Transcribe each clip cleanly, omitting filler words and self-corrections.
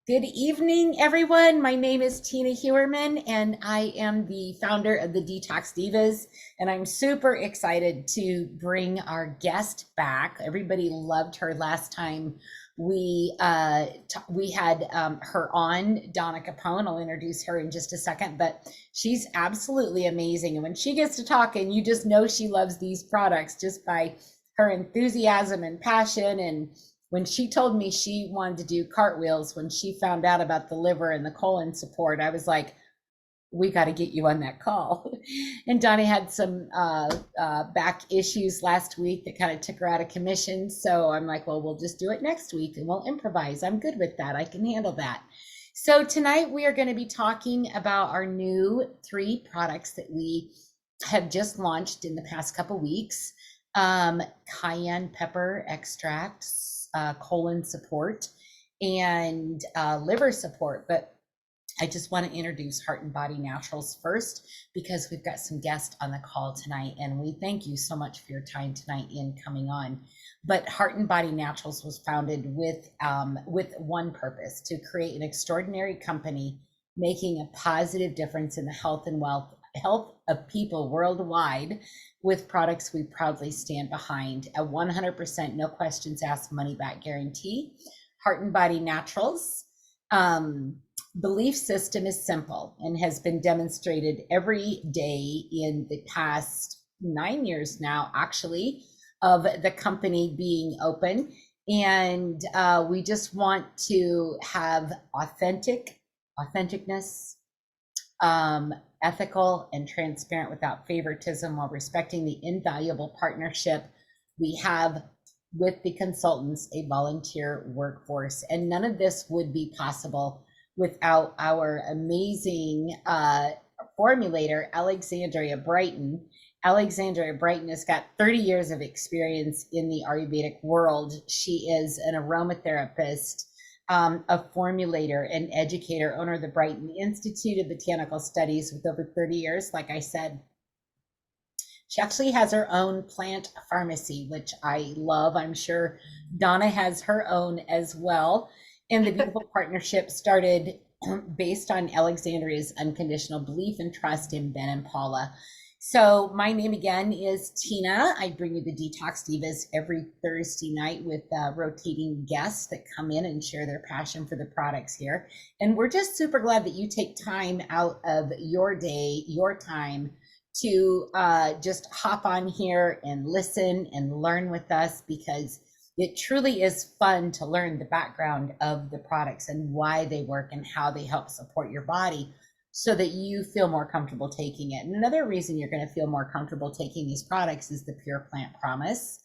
Good evening, everyone. My name is Tina Hewerman, and I am the founder of the Detox Divas. And I'm super excited to bring our guest back. Everybody loved her last time we had her on, Donna Capone. I'll introduce her in just a second, but she's absolutely amazing. And when she gets to talking, you just know she loves these products just by her enthusiasm and passion. And when she told me she wanted to do cartwheels when she found out about the liver and the colon support, I was like, we got to get you on that call. And Donnie had some back issues last week that kind of took her out of commission. So I'm like, well, we'll just do it next week and we'll improvise. I'm good with that. I can handle that. So tonight we are going to be talking about our new 3 products that we have just launched in the past couple weeks. Cayenne pepper extracts, colon support, and liver support. But I just want to introduce Heart and Body Naturals first because we've got some guests on the call tonight, and we thank you so much for your time tonight in coming on. But Heart and Body Naturals was founded with one purpose: to create an extraordinary company making a positive difference in the health and health of people worldwide with products we proudly stand behind. A 100% no questions asked money back guarantee. Heart and Body Naturals belief system is simple and has been demonstrated every day in the past 9 years now, actually, of the company being open. And we just want to have authenticness, ethical and transparent without favoritism, while respecting the invaluable partnership we have with the consultants, a volunteer workforce. And none of this would be possible without our amazing formulator, Alexandria Brighton. Alexandria Brighton has got 30 years of experience in the Ayurvedic world. She is an aromatherapist, a formulator, an educator, owner of the Brighton Institute of Botanical Studies with over 30 years. Like I said, she actually has her own plant pharmacy, which I love. I'm sure Donna has her own as well. And the beautiful partnership started based on Alexandria's unconditional belief and trust in Ben and Paula. So my name again is Tina. I bring you the Detox Divas every Thursday night with rotating guests that come in and share their passion for the products here. And we're just super glad that you take time out of your day, your time, to just hop on here and listen and learn with us, because it truly is fun to learn the background of the products and why they work and how they help support your body so that you feel more comfortable taking it. And another reason you're going to feel more comfortable taking these products is the Pure Plant Promise.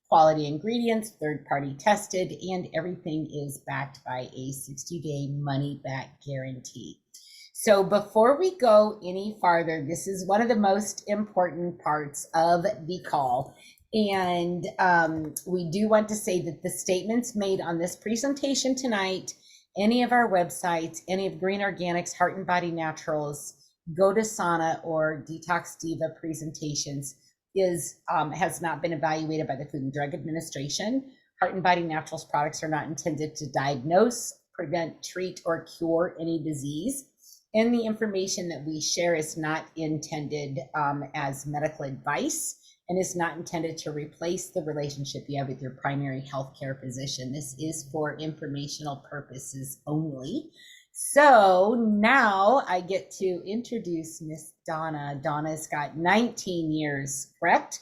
Quality ingredients, third-party tested, and everything is backed by a 60-day money-back guarantee. So before we go any farther, this is one of the most important parts of the call. And we do want to say that the statements made on this presentation tonight, any of our websites, any of Green Organics, Heart and Body Naturals, Go to Sauna, or Detox Diva presentations has not been evaluated by the Food and Drug Administration. Heart and Body Naturals products are not intended to diagnose, prevent, treat, or cure any disease. And the information that we share is not intended as medical advice, and is not intended to replace the relationship you have with your primary healthcare physician. This is for informational purposes only. So now I get to introduce Miss Donna. Donna's got 19 years, correct,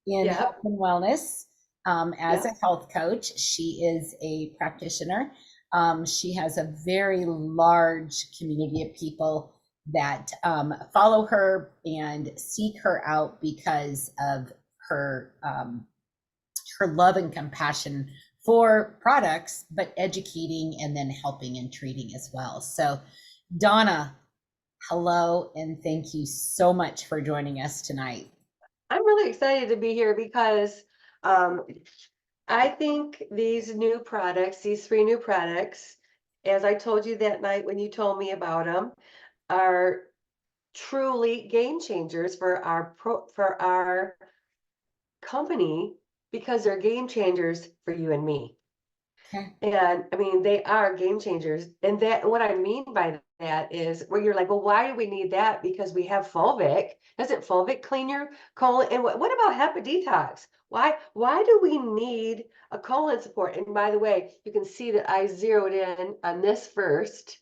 in health and wellness as a health coach. She is a practitioner. She has a very large community of people that follow her and seek her out because of her her love and compassion for products, but educating and then helping and treating as well. So Donna, hello, and thank you so much for joining us tonight. I'm really excited to be here because I think these 3 new products, as I told you that night when you told me about them, are truly game changers for our company, because they're game changers for you and me. Okay. And I mean, they are game changers. And that, what I mean by that is where you're like, well, why do we need that? Because we have fulvic. Doesn't fulvic clean your colon? And what about detox? Why do we need a colon support? And by the way, you can see that I zeroed in on this first,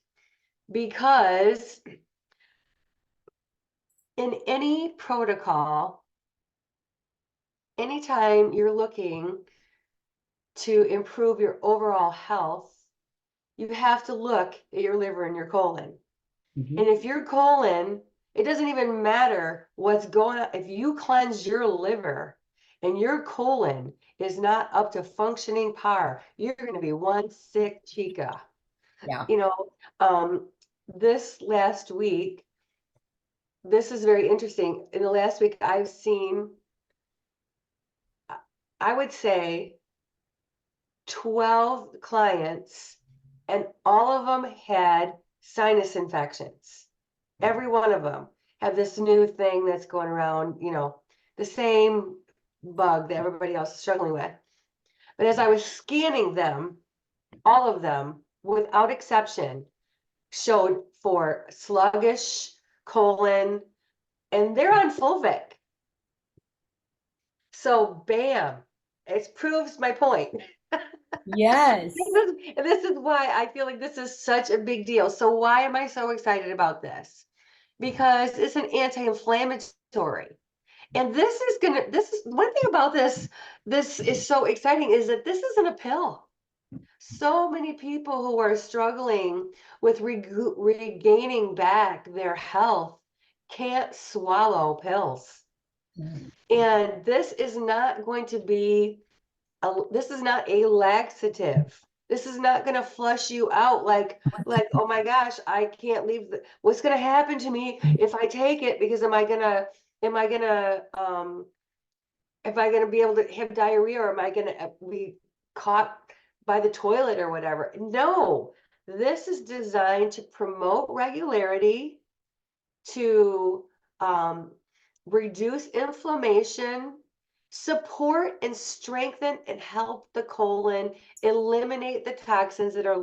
because in any protocol, anytime you're looking to improve your overall health, you have to look at your liver and your colon. Mhm. And if your colon, it doesn't even matter what's going on. If you cleanse your liver and your colon is not up to functioning par, you're going to be one sick chica. Yeah. You know, this last week, this is very interesting. In the last week, I've seen, I would say, 12 clients, and all of them had sinus infections. Every one of them have this new thing that's going around, the same bug that everybody else is struggling with. But as I was scanning them, all of them, without exception, showed for sluggish colon, and they're on fulvic. So bam, it proves my point. Yes. This is why I feel like this is such a big deal. So why am I so excited about this? Because it's an anti-inflammatory. And this is one thing about this is so exciting, is that this isn't a pill. So many people who are struggling with regaining back their health can't swallow pills. Mm. And this is not going to be this is not a laxative. This is not going to flush you out like, oh my gosh, I can't leave. What's going to happen to me if I take it? Because am I gonna if I gonna be able to have diarrhea, or am I gonna be caught by the toilet or whatever? No, this is designed to promote regularity, to um, reduce inflammation, support and strengthen and help the colon, eliminate the toxins that are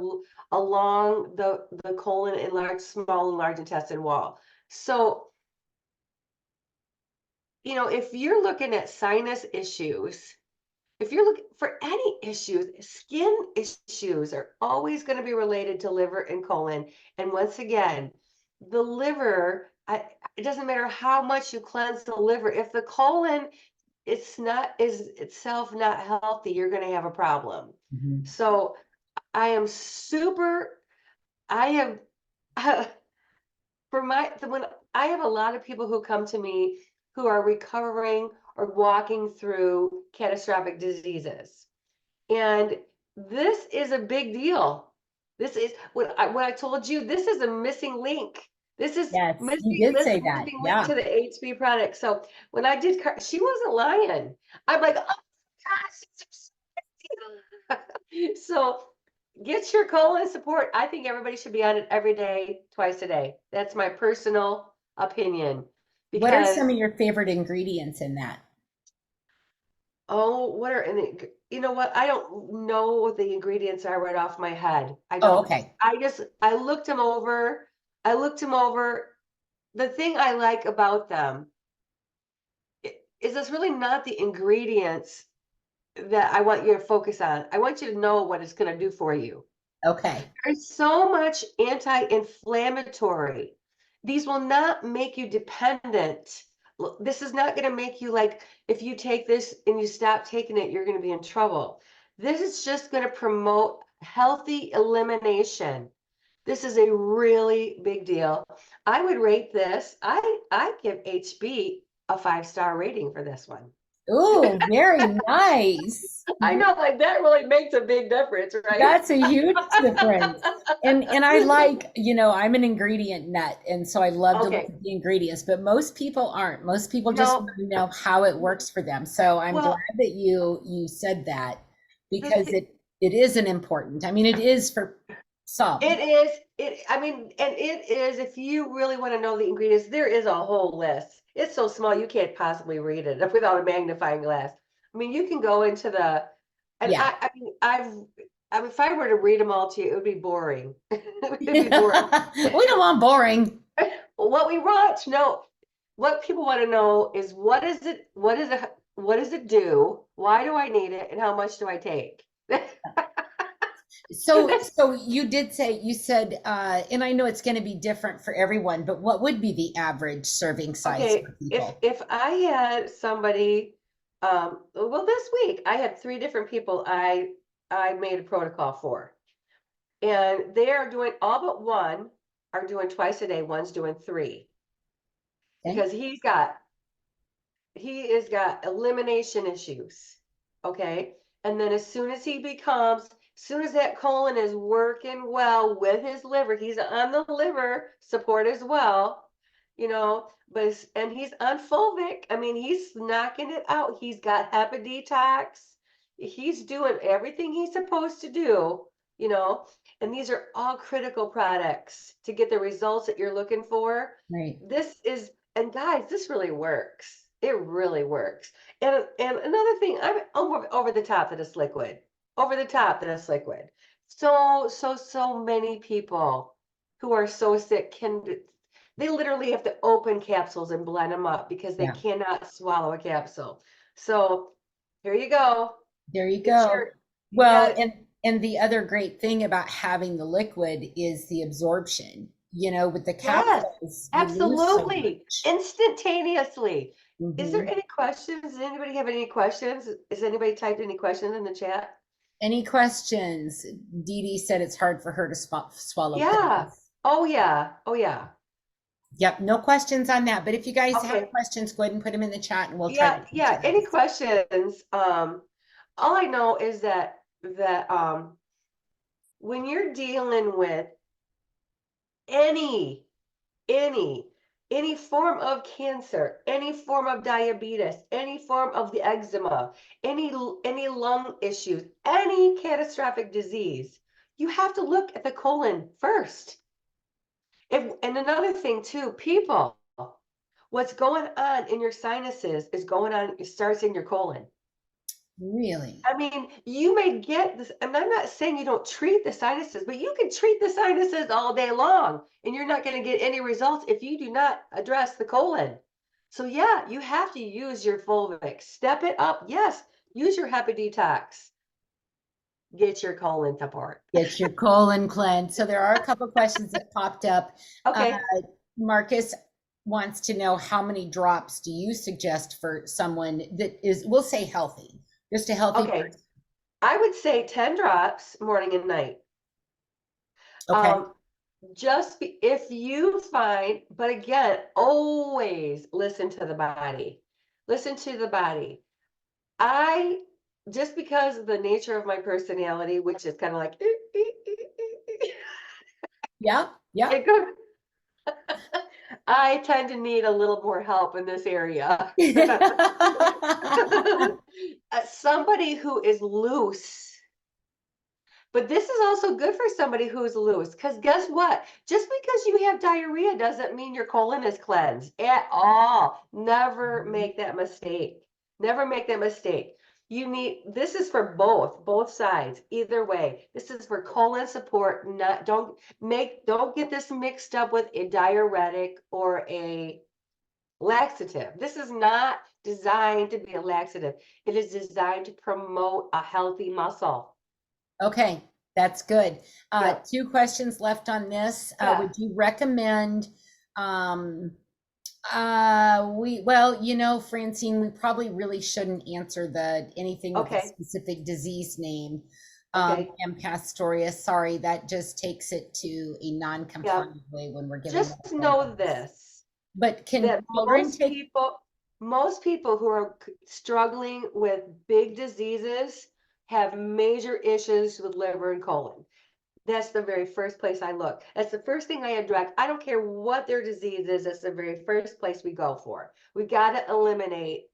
along the colon and small and large intestine wall. So, if you're looking at sinus issues, if you're looking for any issues, skin issues are always going to be related to liver and colon. And once again, the liver, it doesn't matter how much you cleanse the liver. If the colon is itself not healthy, you're going to have a problem. Mhm. So I am super, I have, when I have a lot of people who come to me who are recovering or walking through catastrophic diseases. And this is a big deal. This is what I told you. This is a missing link. This is Yes, you missing did this say that. missing link Yeah. to the HB product. So when I did, she wasn't lying. I'm like, oh my gosh. So get your colon support. I think everybody should be on it every day, twice a day. That's my personal opinion. What are Because some of your favorite ingredients in that? oh, what are, and you know what? I don't know what the ingredients are right off my head. I Oh, don't. okay. I looked them over. I looked them over. The thing I like about them is it's really not the ingredients that I want you to focus on. I want you to know what it's going to do for you. Okay. There's so much anti-inflammatory. These will not make you dependent. This is not going to make you like, if you take this and you stop taking it, you're going to be in trouble. This is just going to promote healthy elimination. This is a really big deal. I would rate this. I give HB a 5-star rating for this one. Oh, very nice. I know, like that really makes a big difference, right? That's a huge difference. And I like, I'm an ingredient nut, and so I love to look Okay. at the ingredients, but most people aren't. Most people just No, want to know how it works for them. So I'm glad well, that you said that, the because it isn't important. I mean, it is for some. it is, I mean, and it is, if you really want to know the ingredients, there is a whole list. It's so small, you can't possibly read it without a magnifying glass. I mean, you can go into and Yeah. I mean, I mean, if I were to read them all to you, it would be boring. It would We be boring. don't want boring. What we want to know, what people want to know is what does it do? Why do I need it? And how much do I take? So you did say, you said, and I know it's going to be different for everyone, but what would be the average serving size Okay, for if people? if I had somebody, well, this week I had three different people I made a protocol for, and they are doing all but one are doing twice a day. One's doing three Okay. because he has got elimination issues. Okay. And then as soon as that colon is working well with his liver, he's on the liver support as well, and he's on fulvic. I mean, he's knocking it out. He's got HEPA detox. He's doing everything he's supposed to do, you know, and these are all critical products to get the results that you're looking for. Right. And guys, this really works. It really works. And another thing, I'm over the top of this liquid. Over the top of this liquid. So many people who are so sick they literally have to open capsules and blend them up because they Yeah. cannot swallow a capsule. So here you go. There you Get go. your you got Well, it. and the other great thing about having the liquid is the absorption. With the Yes, capsules, you lose so absolutely. much. Instantaneously. Is there Hmm. any questions? Does anybody have any questions? Is anybody typed any questions in the chat? Any questions? Dee Dee said it's hard for her to swallow Yeah. pills. Oh yeah. Oh yeah. Yep, no questions on that. But if you guys have Okay. questions, go ahead and put them in the chat and we'll try to Yeah, answer yeah. Any those. questions? All I know is that when you're dealing with any any any form of cancer, any form of diabetes, any form of the eczema, any lung issues, any catastrophic disease, you have to look at the colon first. And another thing too, people, what's going on in your sinuses is going on, it starts in your colon. Really? I mean, you may get this, and I'm not saying you don't treat the sinuses, but you can treat the sinuses all day long, and you're not going to get any results if you do not address the colon. So yeah, you have to use your fulvic. Step it up. Yes, use your HEPA detox. Get your colon to work. Get your colon cleansed. So there are a couple questions that popped up. Uh, Okay. Marcus wants to know, how many drops do you suggest for someone that is, we'll say healthy, just a healthy Okay. person? I would say 10 drops morning and night. Okay. Um, if you find, but again, always listen to the body. Listen to the body. I just because of the nature of my personality, which is kind of like Yeah. Yeah. it goes, I tend to need a little more help in this area. Somebody who is loose. But this is also good for somebody who's loose, because guess what? Just because you have diarrhea doesn't mean your colon is cleansed at all. Never make that mistake. Never make that mistake. This is for both sides, either way. This is for colon support. Not don't get this mixed up with a diuretic or a laxative. This is not designed to be a laxative. It is designed to promote a healthy muscle. Okay, that's good. Yep. Two questions left on this. Yeah. Would you recommend, um, Francine, we probably really shouldn't answer anything with a Okay. specific disease name. Okay. And Pastoria, sorry, that just takes it to a Yeah. non-compliant way when we're giving Just medical know advice. this, But can that children take, most people who are struggling with big diseases have major issues with liver and colon. That's the very first place I look. That's the first thing I address. I don't care what their disease is. That's the very first place we go for. We got to eliminate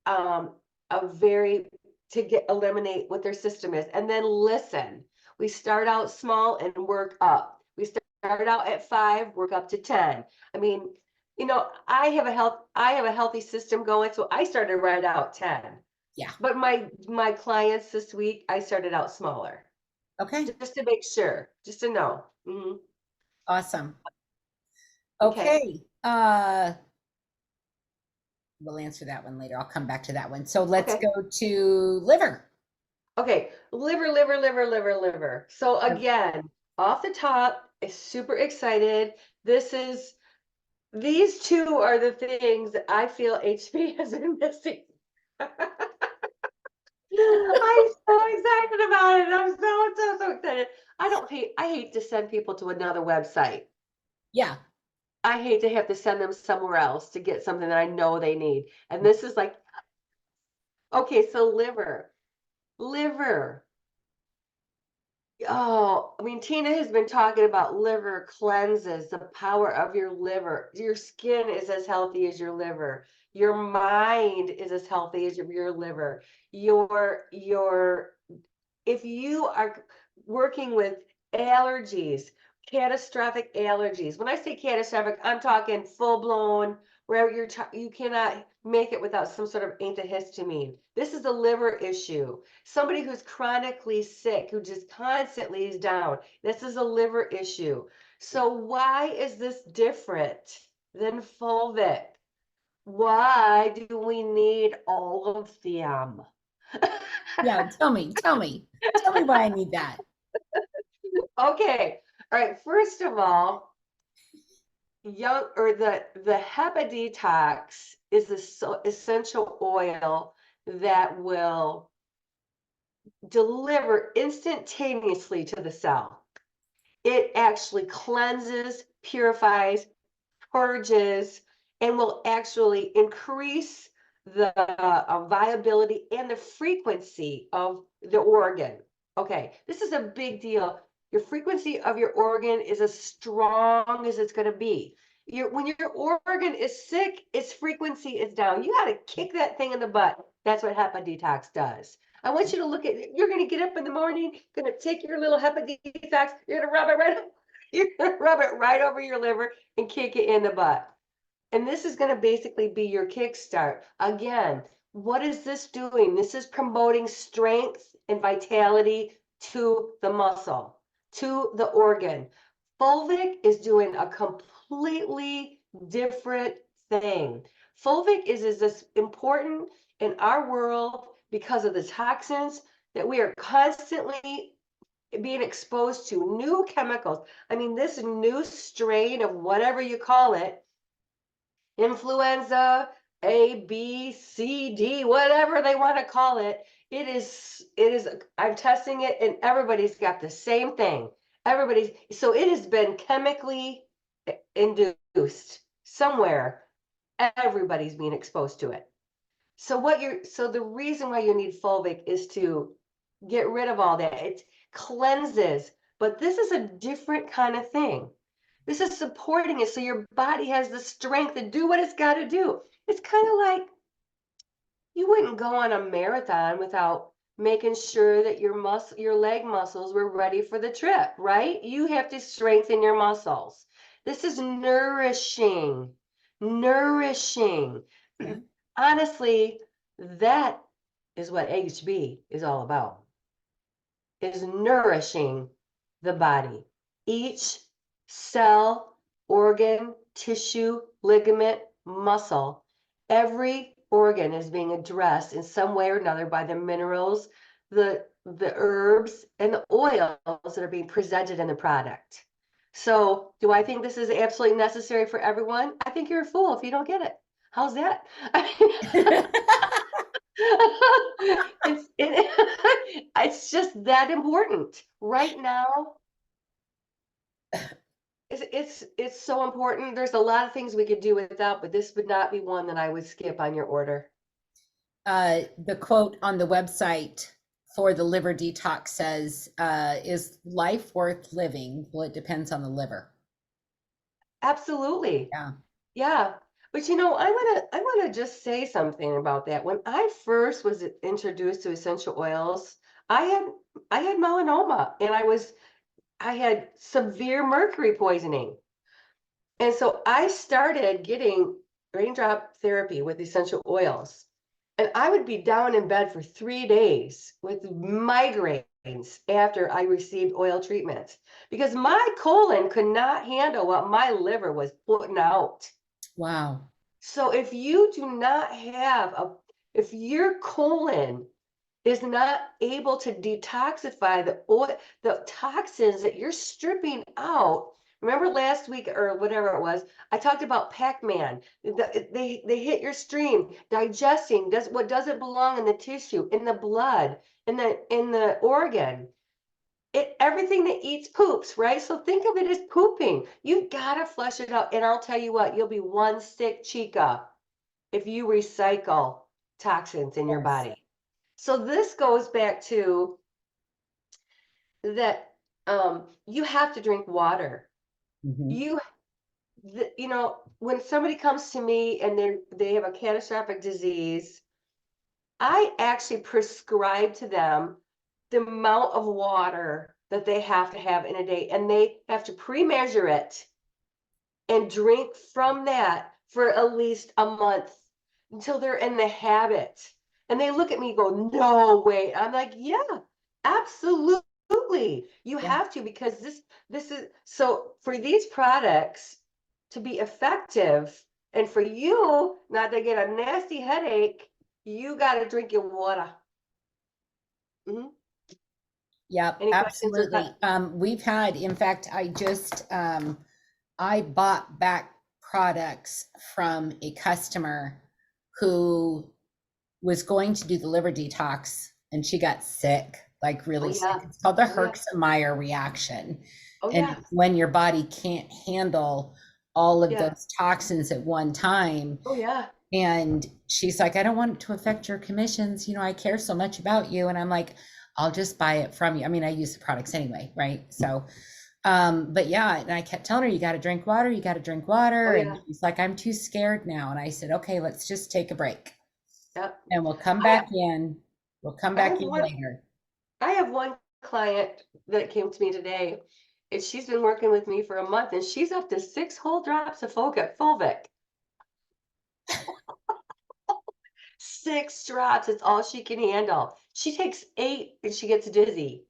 um, a very eliminate what their system is, and then listen. We start out small and work up. We start out at 5, work up to 10. I mean, I have a healthy system going, so I started right out 10. yeah, But my clients this week, I started out smaller. Okay, just to make sure, just to know. Mhm. awesome. Okay. Okay, we'll answer that one later. I'll come back to that one. So let's Okay. go to liver. Okay. Liver, liver, liver, liver, liver. So again, off the top, is super excited. These two are the things that I feel HP has been missing. I'm so excited about it. I'm so excited. I hate to send people to another website. Yeah, I hate to have to send them somewhere else to get something that I know they need. And this is like, okay, so liver. Liver. Oh, I mean, Tina has been talking about liver cleanses, the power of your liver. Your skin is as healthy as your liver. Your mind is as healthy as your liver. Your if you are working with allergies, catastrophic allergies. When I say catastrophic, I'm talking full blown where you cannot make it without some sort of antihistamine. This is a liver issue. Somebody who's chronically sick, who just constantly is down. This is a liver issue. So why is this different than fulvic? Why do we need all of them? yeah. Tell me why I need that. Okay. All right. First of all, the HEPA detox is the essential oil that will deliver instantaneously to the cell. It actually cleanses, purifies, purges, and will actually increase the viability and the frequency of the organ. Okay, this is a big deal. Your frequency of your organ is as strong as it's going to be. When your organ is sick, its frequency is down. You got to kick that thing in the butt. That's what HEPA detox does. I want you to look at, you're going to get up in the morning, going to take your little HEPA detox, you're going to rub it right, you're going to rub it right over your liver and kick it in the butt. And this is going to basically be your kickstart. Again, what is this doing? This is promoting strength and vitality to the muscle, to the organ. Fulvic is doing a completely different thing. Fulvic is as important in our world because of the toxins that we are constantly being exposed to, new chemicals. I mean, this new strain of whatever you call it, influenza A, B, C, D, whatever they want to call it. It is, I'm testing it and everybody's got the same thing. So it has been chemically induced somewhere. Everybody's being exposed to it. So the reason why you need fulvic is to get rid of all that. It cleanses, but this is a different kind of thing. This is supporting it so your body has the strength to do what it's got to do. It's kind of like you wouldn't go on a marathon without making sure that your leg muscles were ready for the trip, right? You have to strengthen your muscles. This is nourishing. Nourishing. Okay. Honestly, that is what HB is all about. Is nourishing the body. Each cell, organ, tissue, ligament, muscle, every organ is being addressed in some way or another by the minerals, the herbs, and the oils that are being presented in the product. So, do I think this is absolutely necessary for everyone? I think you're a fool if you don't get it. How's that? It's just that important right now. It's so important. There's a lot of things we could do without, but this would not be one that I would skip on your order. The quote on the website for the liver detox says, is life worth living? Well, it depends on the liver. Absolutely. Yeah. Yeah. But I wanna just say something about that. When I first was introduced to essential oils, I had I had melanoma and I had severe mercury poisoning. And so I started getting raindrop therapy with essential oils. And I would be down in bed for 3 days with migraines. after I received oil treatments because my colon could not handle what my liver was putting out. Wow. So if you do not have if your colon is not able to detoxify the oil, the toxins that you're stripping out. Remember last week or whatever it was, I talked about Pac-Man. They hit your stream, digesting does what doesn't belong in the tissue, in the blood, in the organ. Everything that eats poops, right? So think of it as pooping. You've got to flush it out. And I'll tell you what, you'll be one sick chica if you recycle toxins in your Yes. body. So this goes back to that you have to drink water. Hmm. You when somebody comes to me and they have a catastrophic disease, I actually prescribe to them the amount of water that they have to have in a day, and they have to pre-measure it and drink from that for at least a month until they're in the habit. And they look at me and go, no way. I'm like, yeah, absolutely. You Yeah. have to because this is so for these products to be effective and for you not to get a nasty headache, you got to drink your water. Mhm. Yep, Any questions or absolutely. We've had, in fact, I bought back products from a customer who was going to do the liver detox and she got sick, like oh really sick. yeah, It's called the oh yeah, Herxheimer reaction. oh And yeah, it's when your body can't handle all of yeah, those toxins at one time. oh yeah. And she's like, I don't want it to affect your commissions. I care so much about you. And I'm like, I'll just buy it from you. I mean, I use the products anyway, right? So, but yeah, and I kept telling her, you got to drink water, you got to drink Oh water. And yeah, she's like, I'm too scared now. And I said, okay, let's just take a break yeah. and we'll come I back in. We'll come I back have in one later. I have one client that came to me today, and she's been working with me for a month, and she's up to 6 whole drops of Fulvic. 6 drops, it's all she can handle. She takes 8 and she gets dizzy.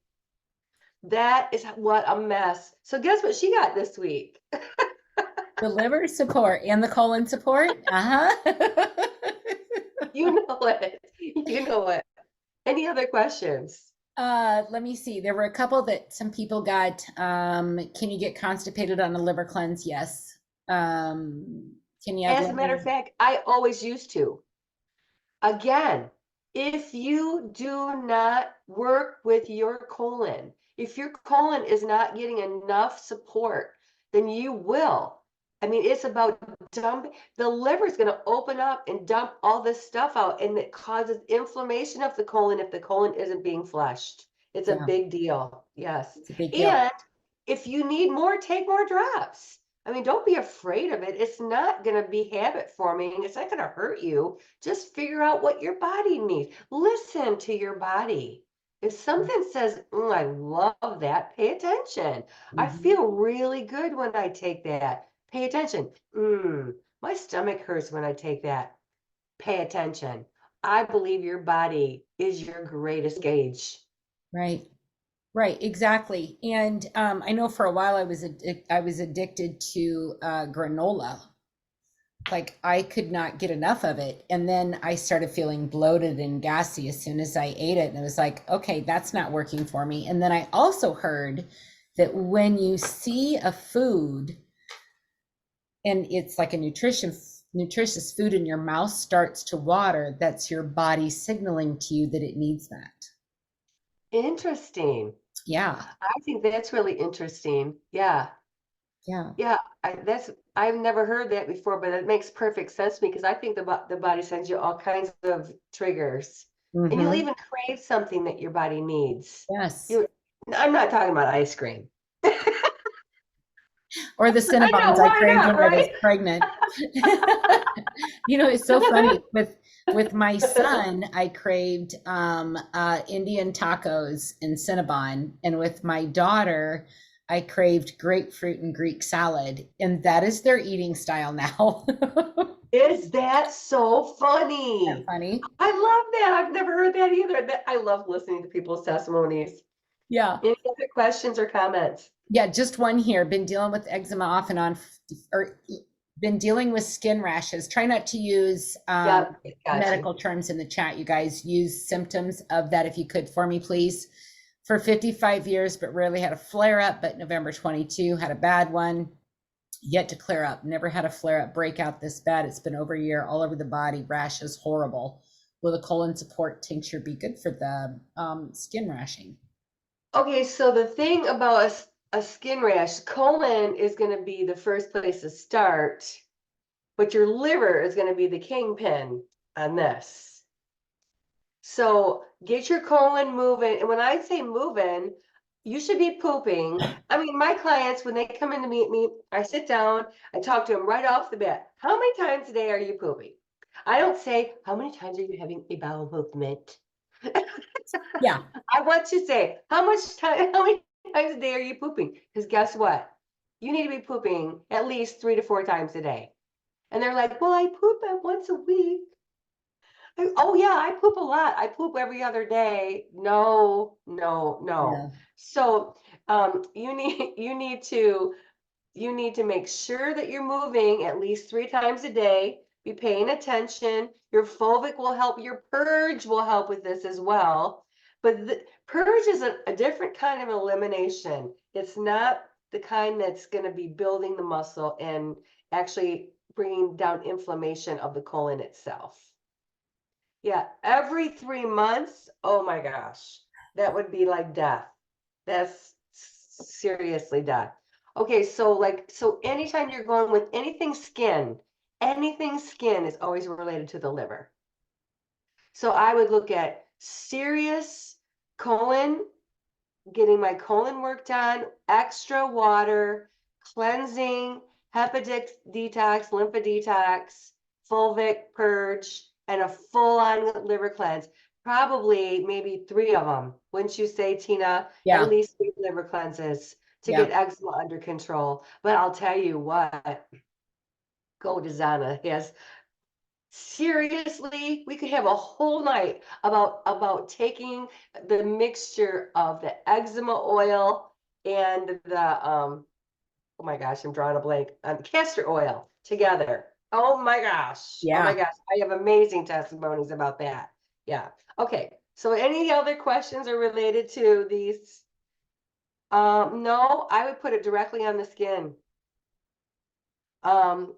That is what a mess. So guess what she got this week? The liver support and the colon support. Uh-huh. You know it. You know it. Any other questions? Let me see. There were a couple that some people got. Can you get constipated on a liver cleanse? Yes. Can you add As a matter of lemon? fact, I always used to. Again, if you do not work with your colon, if your colon is not getting enough support, then you will. I mean, it's about dumping. The liver is going to open up and dump all this stuff out, and it causes inflammation of the colon if the colon isn't being flushed. It's a Yeah, big deal. Yes. it's a big deal. And if you need more, take more drops. I mean, don't be afraid of it. It's not going to be habit forming. It's not going to hurt you. Just figure out what your body needs. Listen to your body. If something says, I love that, pay attention. I Mhm. feel really good when I take that. Pay attention. My stomach hurts when I take that. Pay attention. I believe your body is your greatest gauge. Right. Right, exactly. And I know for a while I was addicted to granola. Like I could not get enough of it. And then I started feeling bloated and gassy as soon as I ate it. And it was like, okay, that's not working for me. And then I also heard that when you see a food and it's like a nutritious food and your mouth starts to water, that's your body signaling to you that it needs that. Interesting. Yeah. I think that's really interesting. Yeah. Yeah. Yeah, I've never heard that before, but it makes perfect sense to me because I think the body sends you all kinds of triggers, and you'll Hmm. even crave something that your body needs. Yes. You, I'm not talking about ice cream. Or the I Cinnabons know, I why craved not, when I was right? pregnant. It's so funny with my son, I craved Indian tacos and Cinnabon, and with my daughter, I craved grapefruit and Greek salad, and that is their eating style now. Is that so Isn't that funny? funny? I love that. I've never heard that either. I love listening to people's testimonies. Yeah. Any other questions or comments? Yeah, just one here. Been dealing with eczema off and on, or been dealing with skin rashes. Try not to use Yep, got you. medical terms in the chat. You guys use symptoms of that if you could for me, please. For 55 years, but rarely had a flare up. But November 22 had a bad one. Yet to clear up. Never had a flare up breakout this bad. It's been over a year, all over the body. Rashes, horrible. Will a colon support tincture be good for the skin rashing? Okay, so the thing about a skin rash, colon is going to be the first place to start, but your liver is going to be the kingpin on this. So get your colon moving. And when I say moving, you should be pooping. I mean, my clients, when they come in to meet me, I sit down, I talk to them right off the bat. How many times a day are you pooping? I don't say, how many times are you having a bowel movement? Yeah. I want to say, how many times a day are you pooping? Because guess what? You need to be pooping at least 3 to 4 times a day. And they're like, well, I poop at once a week. Oh yeah, I poop a lot. I poop every other day. No, no, no. Yeah. So you need to make sure that you're moving at least 3 times a day. Be paying attention. Your fulvic will help. Your purge will help with this as well. But the purge is a different kind of elimination. It's not the kind that's going to be building the muscle and actually bringing down inflammation of the colon itself. Yeah, every 3 months. Oh my gosh, that would be like death. That's seriously death. Okay, so anytime you're going with anything skin is always related to the liver. So I would look at serious colon, getting my colon work done, extra water, cleansing, hepatic detox, lymphodetox, fulvic purge, and a full-on liver cleanse. Probably maybe 3 of them. Wouldn't you say, Tina? At Yeah. least 3 liver cleanses to Yeah. get eczema under control. But I'll tell you what, Godazana has seriously, we could have a whole night about taking the mixture of the eczema oil and the oh my gosh, I'm drawing a blank, castor oil together. Oh my gosh. Oh my Yeah. gosh. I have amazing testimonies about that. Yeah. Okay. So any other questions are related to these? No, I would put it directly on the skin. Um,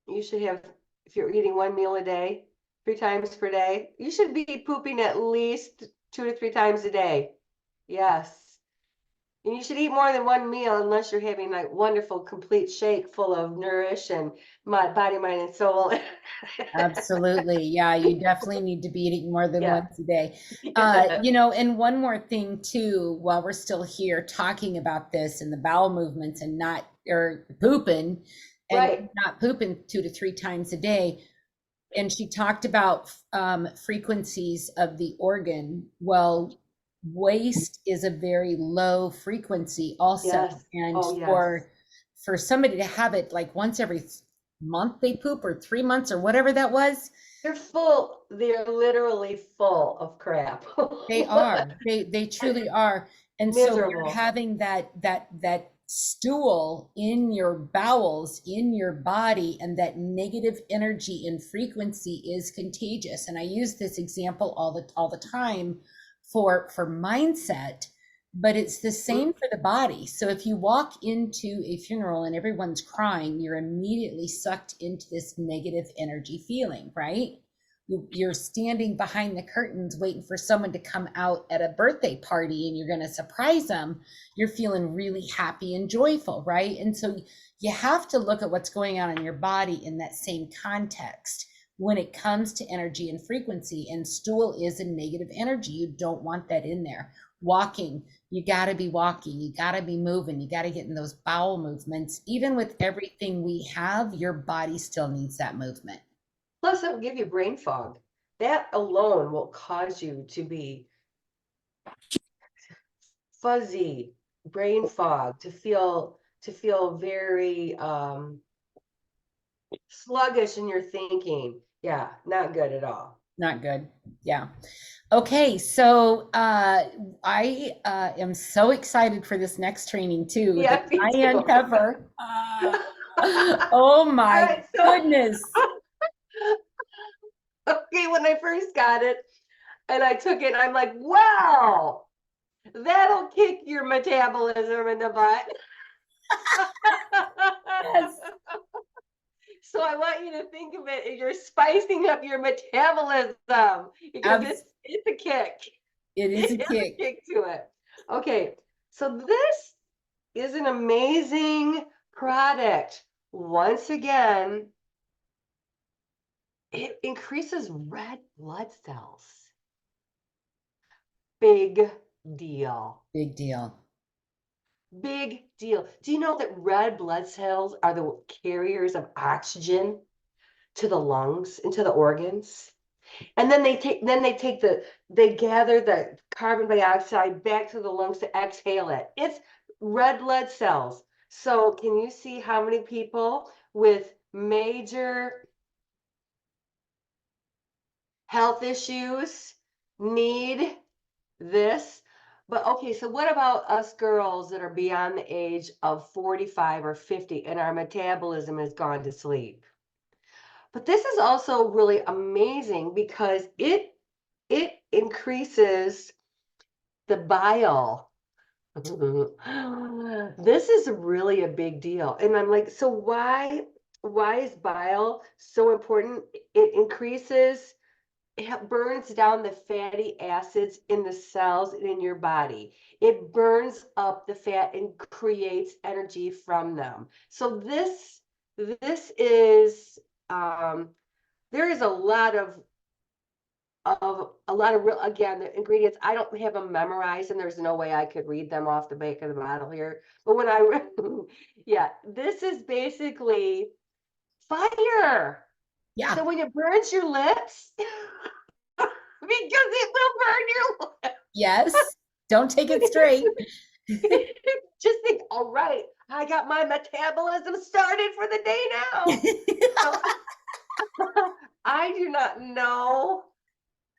you should have, if you're eating 1 meal a day, 3 times per day, you should be pooping at least 2 to 3 times a day. Yes. And you should eat more than 1 meal unless you're having like wonderful complete shake full of nourish and body, mind, and soul. Absolutely. Yeah, you definitely need to be eating more than Yeah. once a day. And one more thing too, while we're still here talking about this and the bowel movements and not or pooping and Right. not pooping 2 to 3 times a day. And she talked about frequencies of the organ. Well, waste is a very low frequency also. Yes. And Oh, yes. for somebody to have it like once every month they poop or 3 months or whatever that was, They're full. They're literally full of crap. they are. They truly are. And so you're Miserable. having that stool in your bowels, in your body, and that negative energy and frequency is contagious. And I use this example all the time for mindset, but it's the same for the body. So if you walk into a funeral and everyone's crying, you're immediately sucked into this negative energy feeling, right? You're standing behind the curtains waiting for someone to come out at a birthday party and you're going to surprise them. You're feeling really happy and joyful, right? And so you have to look at what's going on in your body in that same context when it comes to energy and frequency. And stool is a negative energy. You don't want that in there. Walking, you got to be walking, you got to be moving, you got to get in those bowel movements. Even with everything we have, your body still needs that movement. Plus, it will give you brain fog. That alone will cause you to be fuzzy, brain fog, to feel very sluggish in your thinking. Yeah, not good at all. Not good. Yeah. Okay, so I am so excited for this next training too. The Yeah, me cayenne too. pepper. Oh All my right, so goodness. okay, when I first got it and I took it, I'm like, wow, that'll kick your metabolism in the butt. Yes, So I want you to think of it as you're spicing up your metabolism because abs it's a kick. it is a It is kick. a kick to it. Okay, so this is an amazing product. Once again, it increases red blood cells. Big deal. Big deal. Big deal. Do you know that red blood cells are the carriers of oxygen to the lungs and to the organs? And they gather the carbon dioxide back to the lungs to exhale it. It's red blood cells. So can you see how many people with major health issues need this? But okay, so what about us girls that are beyond the age of 45 or 50 and our metabolism has gone to sleep? But this is also really amazing because it increases the bile. This is really a big deal. And I'm like, so why is bile so important? It increases, it burns down the fatty acids in the cells and in your body. It burns up the fat and creates energy from them. So this is there is a lot of real, again, the ingredients I don't have them memorized and there's no way I could read them off the back of the bottle here, but when I read yeah, this is basically fire. Yeah. So when it burns your lips because it will burn your Yes. Don't take it straight. lips. Just think, all right, I got my metabolism started for the day now. So I do not know.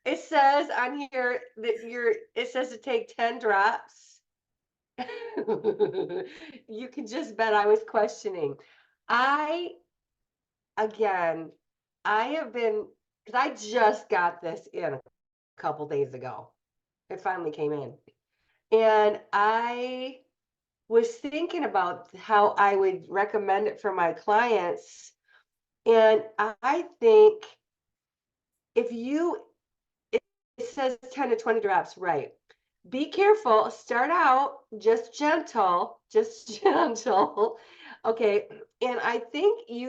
It says on here that it says to take 10 drops. You can just bet I was questioning. I, again, I have been, because I just got this in a couple days ago. It finally came in. And I was thinking about how I would recommend it for my clients. And I think if you, it says 10 to 20 drops, right? Be careful. Start out just gentle, just gentle. Okay. And I think we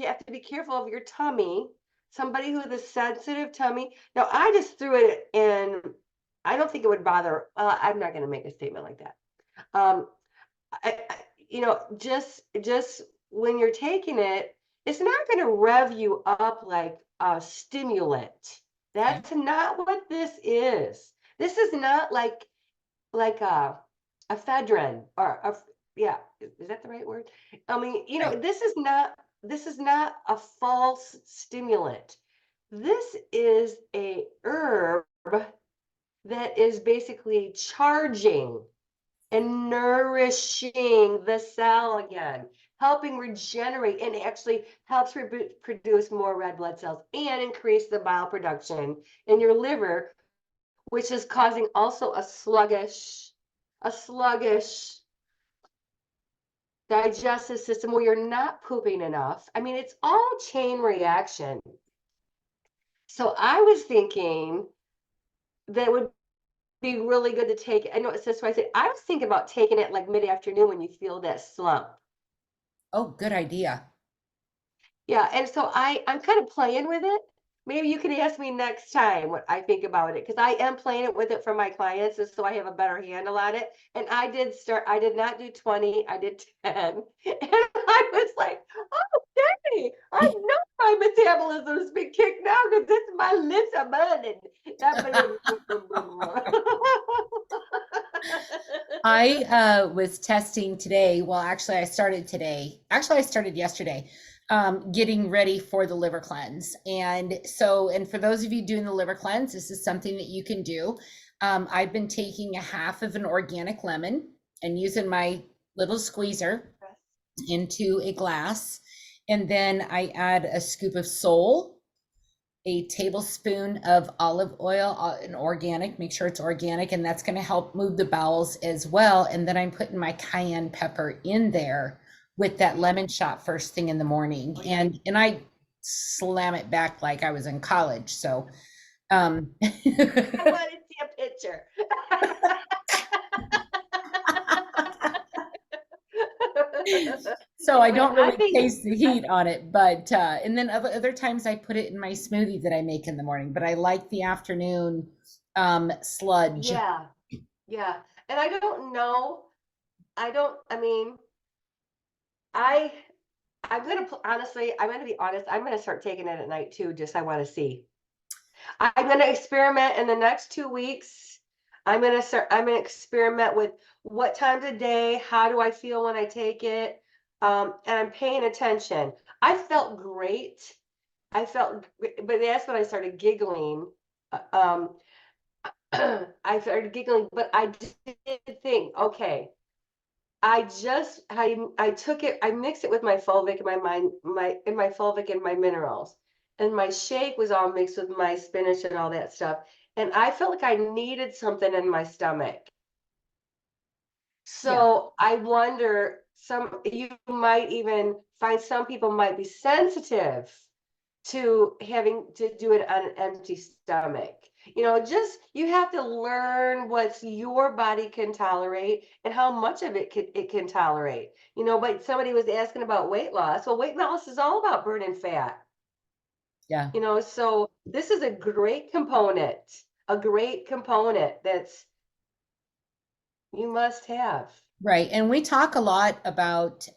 have to be careful of your tummy. Somebody who has a sensitive tummy. Now, I just threw it in. I don't think it would bother. I'm not going to make a statement like that. Um, just when you're taking it, it's not going to rev you up like a stimulant. Okay. That's not what this is. This is not like a ephedrine or a, yeah, is that the right word? I mean, Right. this is not a false stimulant. This is a herb that is basically charging and nourishing the cell again, helping regenerate and actually helps produce more red blood cells and increase the bile production in your liver, which is causing also a sluggish digestive system where you're not pooping enough. I mean, it's all chain reaction. So I was thinking that it would be really good to take. I know it says twice. I was thinking about taking it like mid-afternoon when you feel that slump. Oh, good idea. Yeah, and so I'm kind of playing with it. Maybe you can ask me next time what I think about it because I am playing it with it for my clients, and so I have a better handle on it. And I did not do 20, I did 10. And I was like, oh, dang, I know my metabolism's been kicked now because this my lips are burning. I was testing today. Well, actually, I started today. Actually, I started yesterday. getting ready for the liver cleanse. And so, and for those of you doing the liver cleanse, this is something that you can do. I've been taking a half of an organic lemon and using my little squeezer into a glass. And then I add a scoop of Sol, a tablespoon of olive oil, and organic, make sure it's organic, and that's going to help move the bowels as well. And then I'm putting my cayenne pepper in there with that lemon shot first thing in the morning. And I slam it back like I was in college. So I want to see a picture. so I don't really think taste the heat on it, but and then other times I put it in my smoothie that I make in the morning, but I like the afternoon sludge. yeah, yeah. And I don't know. I mean, I honestly, I'm gonna be honest, I'm gonna start taking it at night too, just I want to see. I'm gonna experiment in the next 2 weeks. I'm gonna experiment with what times of day, how do I feel when I take it? And I'm paying attention. I felt great. But that's when I started giggling. I started giggling, but I did think, okay, I took it, I mixed it with my fulvic and my fulvic and my minerals. And my shake was all mixed with my spinach and all that stuff. And I felt like I needed something in my stomach. Yeah. So I wonder, some you might even find some people might be sensitive to having to do it on an empty stomach. Just you have to learn what your body can tolerate and how much of it can tolerate. But somebody was asking about weight loss. Well, weight loss is all about burning fat. Yeah. So this is a great component that's you must have. Right. And we talk a lot about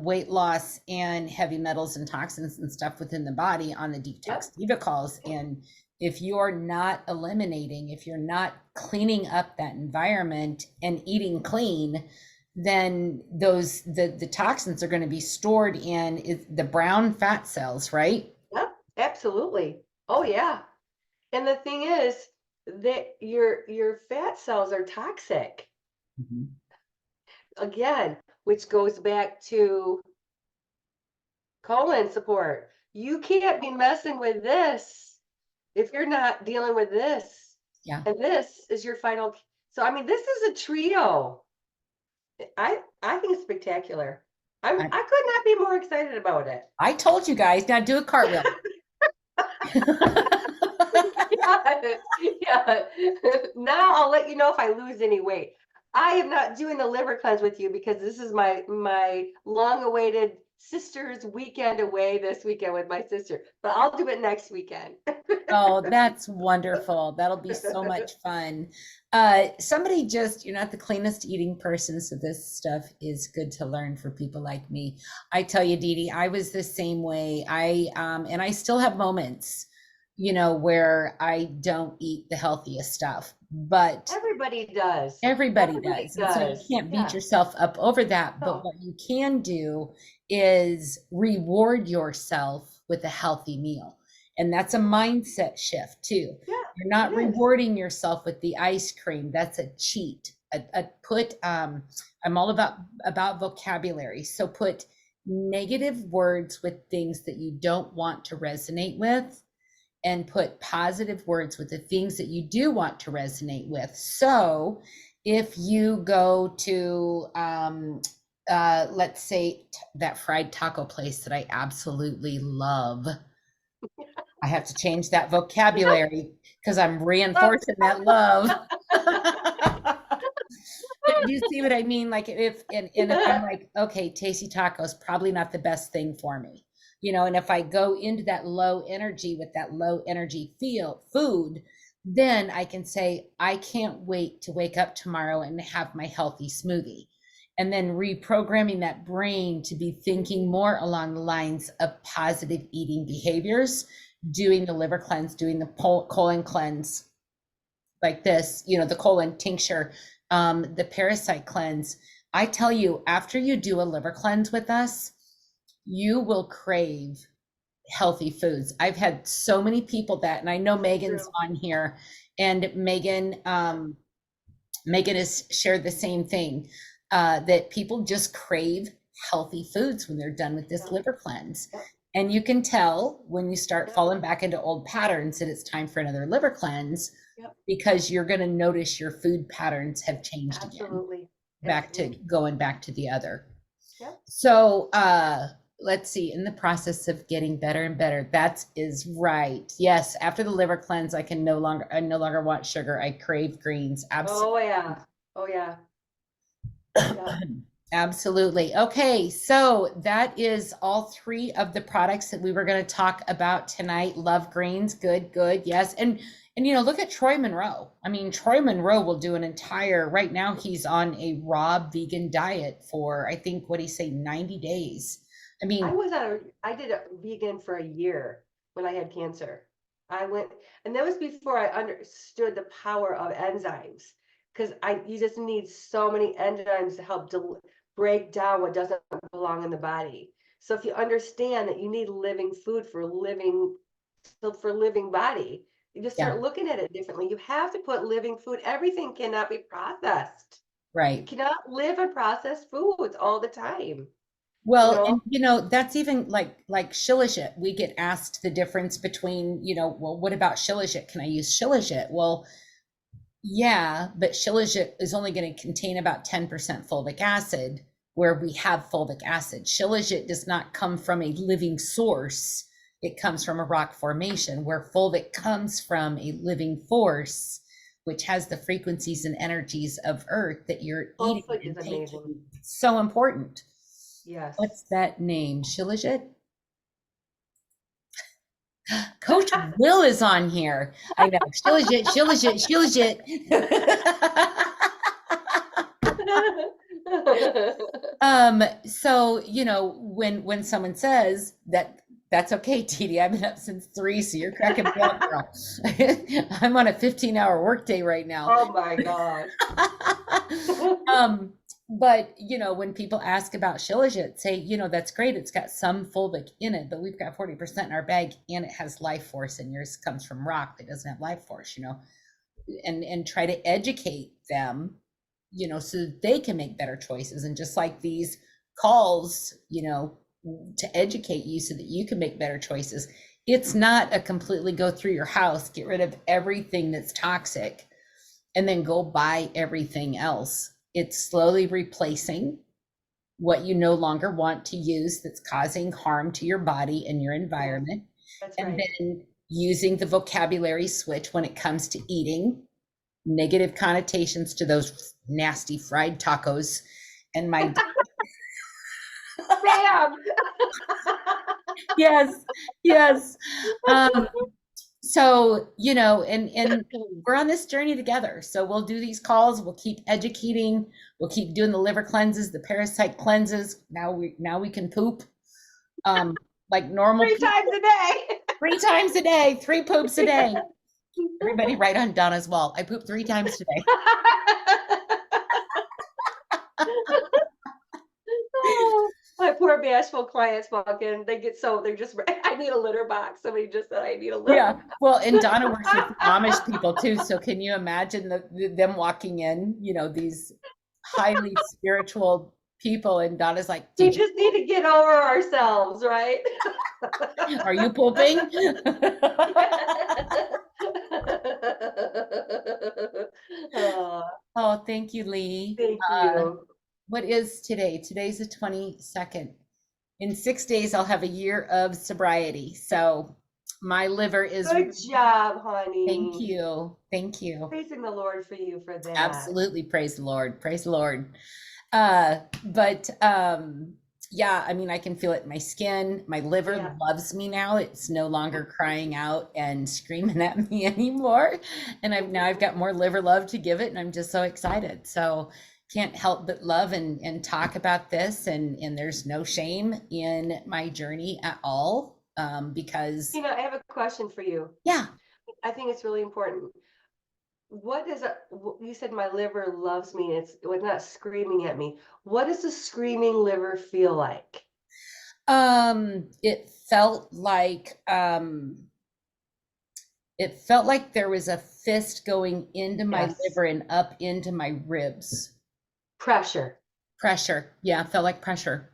weight loss and heavy metals and toxins and stuff within the body on the Yep. Detox Diva calls. And if you're not eliminating, if you're not cleaning up that environment and eating clean, then the toxins are going to be stored in the brown fat cells, right? Yep. Absolutely. Oh yeah. And the thing is that your fat cells are toxic. Mhm. Again, which goes back to colon support. You can't be messing with this if you're not dealing with this. Yeah. And this is your final. So, I mean, this is a trio. I think it's spectacular. I I, could not be more excited about it. I told you guys, now do a cartwheel. Yeah, yeah. Now I'll let you know if I lose any weight. I am not doing the liver cleanse with you because this is my long-awaited sister's weekend away this weekend with my sister. But I'll do it next weekend. Oh, that's wonderful. That'll be so much fun. Somebody just, you're not the cleanest eating person, so this stuff is good to learn for people like me. I tell you, Dee Dee, I was the same way. And I still have moments, where I don't eat the healthiest stuff, but Everybody does. everybody Everybody does. And so you does. can't beat Yeah. yourself up over that. But No. what you can do is reward yourself with a healthy meal. And that's a mindset shift too. Yeah, You're not it is. rewarding yourself with the ice cream. That's a cheat. I'm all about vocabulary. So put negative words with things that you don't want to resonate with, and put positive words with the things that you do want to resonate with. So if you go to, let's say, that fried taco place that I absolutely love, I have to change that vocabulary because I'm reinforcing that love. Do you see what I mean? Like if I'm like, okay, tasty tacos, probably not the best thing for me. And if I go into that low energy with that low energy food, then I can say, I can't wait to wake up tomorrow and have my healthy smoothie. And then reprogramming that brain to be thinking more along the lines of positive eating behaviors, doing the liver cleanse, doing the colon cleanse like this, the colon tincture, the parasite cleanse. I tell you, after you do a liver cleanse with us, you will crave healthy foods. I've had so many people that, and I know Megan's True. on here, and Megan has shared the same thing, that people just crave healthy foods when they're done with this Yep. liver cleanse. Yep. And you can tell when you start Yep. falling back into old patterns that it's time for another liver cleanse, Yep. because you're going to notice your food patterns have changed again, Absolutely. back to Absolutely. going back to the other. Yep. So let's see, in the process of getting better and better. That is right. Yes, after the liver cleanse, I no longer want sugar. I crave greens. Absolutely. Oh yeah. Oh yeah. Yep. Absolutely. Okay, so that is all three of the products that we were going to talk about tonight. Love greens. Good, good. Yes. And look at Troy Monroe. I mean, Troy Monroe will do an entire, right now he's on a raw vegan diet for, I think, what do you say, 90 days. I mean, I did a vegan for a year when I had cancer. I went, and that was before I understood the power of enzymes, because you just need so many enzymes to help break down what doesn't belong in the body. So if you understand that you need living food for living body, you just yeah, start looking at it differently. You have to put living food. Everything cannot be processed. You right. cannot live on processed foods all the time. You Well, know, and that's even like shilajit. We get asked the difference between, well, what about shilajit? Can I use shilajit? Well, yeah, but shilajit is only going to contain about 10% fulvic acid, where we have fulvic acid. Shilajit does not come from a living source. It comes from a rock formation, where fulvic comes from a living force, which has the frequencies and energies of earth that you're whole eating food is and amazing. taking. So important. Yes. What's that name? Shilajit? Coach Will is on here. I know. Shilajit, Shilajit, Shilajit. So when someone says that, that's okay, TD. I've been up since 3, so you're cracking me up, girl. I'm on a 15-hour workday right now. Oh my gosh. um, but when people ask about shilajit, say, that's great. It's got some fulvic in it, but we've got 40% in our bag, and it has life force, and yours comes from rock that doesn't have life force, and try to educate them, so that they can make better choices. And just like these calls, to educate you so that you can make better choices. It's not a completely go through your house, get rid of everything that's toxic, and then go buy everything else. It's slowly replacing what you no longer want to use that's causing harm to your body and your Yes, environment. that's And right. then using the vocabulary switch when it comes to eating, negative connotations to those nasty fried tacos. And my Bam! yes, yes. So, and we're on this journey together. So we'll do these calls, we'll keep educating, we'll keep doing the liver cleanses, the parasite cleanses. Now we can poop. Like normal Three people, times a day. 3 times a day, 3 poops a day. Everybody write on Donna's wall. I poop 3 times today. Oh, my poor bashful clients walk in. They're just, I need a litter box. Somebody just said I need a litter Yeah. Well, and Donna works with Amish people too. So can you imagine them walking in, these highly spiritual people, and Donna's like, We "Did just need to get over ourselves, right? are you pooping?" Oh, Oh, thank you, Lee. thank Uh, you. what is today? Today's the 22nd. In 6 days, I'll have a year of sobriety. So my liver is, Good job, thank honey. you. Thank you. Praising the Lord for you for that. Absolutely. Praise the Lord. Praise the Lord. But yeah, I mean, I can feel it in my skin. My liver Yeah. loves me now. It's no longer crying out and screaming at me anymore. And I've got more liver love to give it, and I'm just so excited. So can't help but love and talk about this, and there's no shame in my journey at all. Because I have a question for you. yeah, I think it's really important. You said my liver loves me. It was not screaming at me. What does a screaming liver feel like? It felt like there was a fist going into my Yes. liver and up into my ribs. Pressure. Pressure. Yeah, it felt like pressure.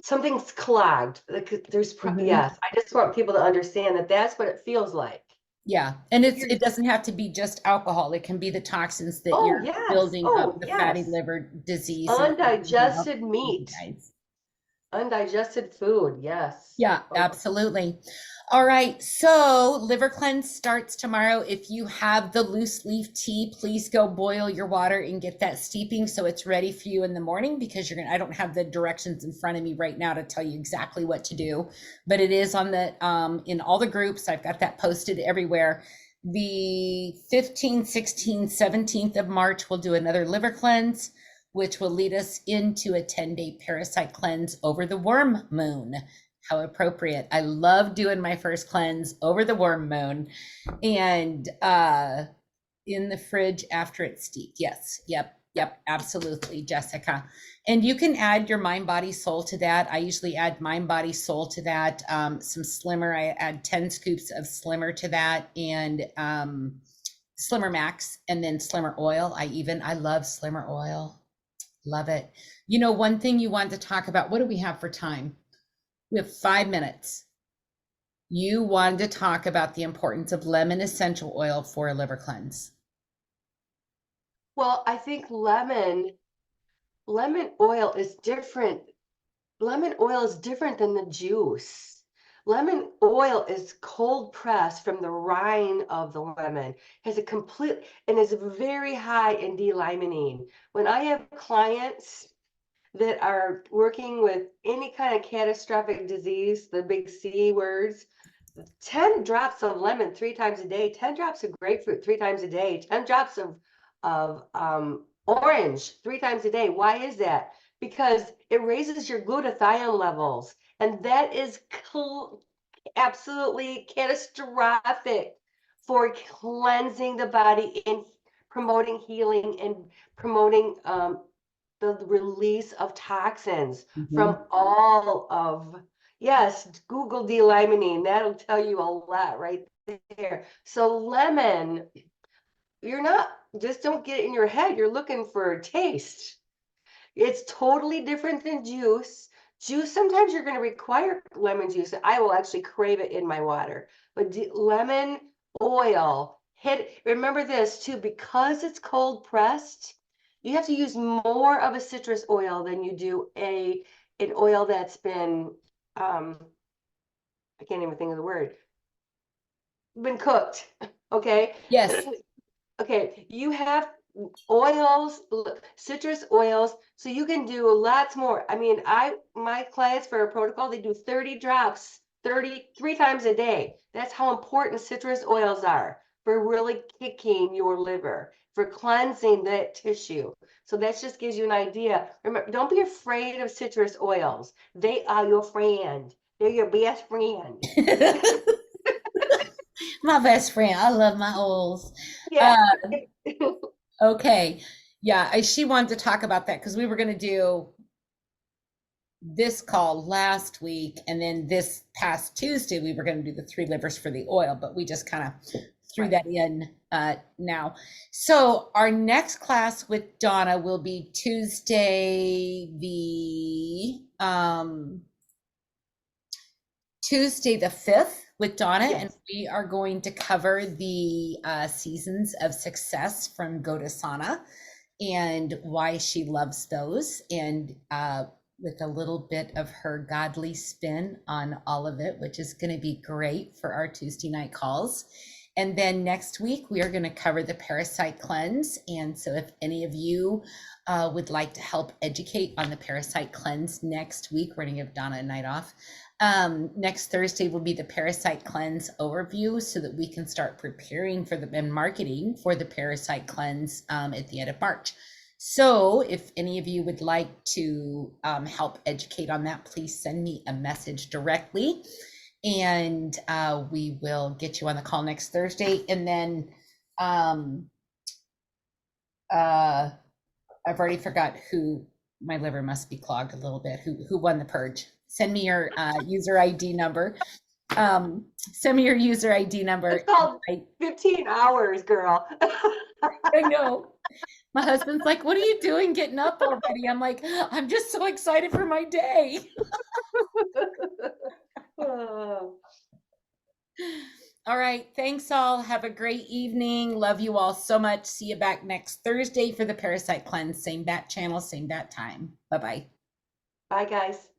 Something's clogged. Hmm. Yes. I just want people to understand that that's what it feels like. Yeah. And You're, it doesn't have to be just alcohol. It can be the toxins that oh, you're yes. building up, Oh, the fatty yes. liver disease and Undigested meat, guys. undigested food. Yes. Yeah, Oh, absolutely. All right, so liver cleanse starts tomorrow. If you have the loose leaf tea, please go boil your water and get that steeping so it's ready for you in the morning, because I don't have the directions in front of me right now to tell you exactly what to do, but it is on the in all the groups. I've got that posted everywhere. The 15th, 16th, 17th of March, we'll do another liver cleanse, which will lead us into a 10-day parasite cleanse over the worm moon. How appropriate. I love doing my first cleanse over the worm moon and in the fridge after it's steeped. Yes. Yep, absolutely, Jessica. And you can add your mind, body, soul to that. I usually add mind, body, soul to that. Some Slimmer, I add 10 scoops of Slimmer to that, and Slimmer Max, and then Slimmer oil. I love Slimmer oil. Love it. You know, one thing you want to talk about, what do we have for time? We have 5 minutes. You wanted to talk about the importance of lemon essential oil for a liver cleanse. well, I think lemon oil is different. Lemon oil is different than the juice. Lemon oil is cold pressed from the rind of the lemon, has a complete and is very high in D-limonene. When I have clients that are working with any kind of catastrophic disease, the big C words, 10 drops of lemon 3 times a day, 10 drops of grapefruit 3 times a day, 10 drops of orange 3 times a day. Why is that? Because it raises your glutathione levels, and that is absolutely catastrophic for cleansing the body and promoting healing and promoting the release of toxins Mhm. from all of, yes, Google D-limonene. That'll tell you a lot right there. So lemon, you're not, just don't get it in your head. You're looking for a taste. It's totally different than juice. Juice, sometimes you're going to require lemon juice. I will actually crave it in my water. But lemon oil, remember this too, because it's cold pressed, you have to use more of a citrus oil than you do an oil that's been, I can't even think of the word, been cooked. Okay. Yes. Okay, you have oils, citrus oils, so you can do lots more. I mean, my clients for a protocol, they do 30 drops, 33 times a day. That's how important citrus oils are for really kicking your liver, for cleansing that tissue. So that just gives you an idea. Remember, don't be afraid of citrus oils. They are your friend. They're your best friend. My best friend. I love my oils. Yeah. Uh, okay. Yeah, she wanted to talk about that because we were going to do this call last week, and then this past Tuesday we were going to do the 3 livers for the oil, but we just kind of threw Right. that in now. So our next class with Donna will be Tuesday the 5th with Donna, and Yes. we are going to cover the seasons of success from Go to Sauna and why she loves those, and with a little bit of her godly spin on all of it, which is going to be great for our Tuesday night calls. And then next week, we are going to cover the parasite cleanse. And so, if any of you would like to help educate on the parasite cleanse next week, we're going to give Donna a night off. Next Thursday will be the parasite cleanse overview so that we can start preparing for and marketing for the parasite cleanse at the end of March. So if any of you would like to help educate on that, please send me a message directly, and we will get you on the call next Thursday. And then um, I've already forgot who my liver must be clogged a little bit. Who won the purge? Send me your user ID number. Send me your user ID number. It's called 15 hours, girl. I know. My husband's like, what are you doing getting up already? I'm like, I'm just so excited for my day. Oh. All right. Thanks all. Have a great evening. Love you all so much. See you back next Thursday for the Parasite Cleanse. Same bat channel, same bat time. Bye-bye. Bye, guys.